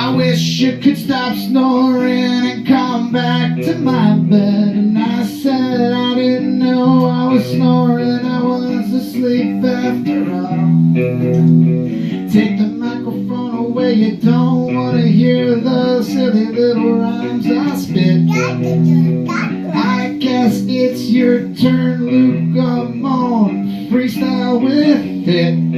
I wish you could stop snoring and come back to my bed. And I said I didn't know I was snoring, I was asleep after all. Take the microphone away, you don't want to hear the silly little rhymes I spit. I guess it's your turn, Luke, come on, freestyle with it.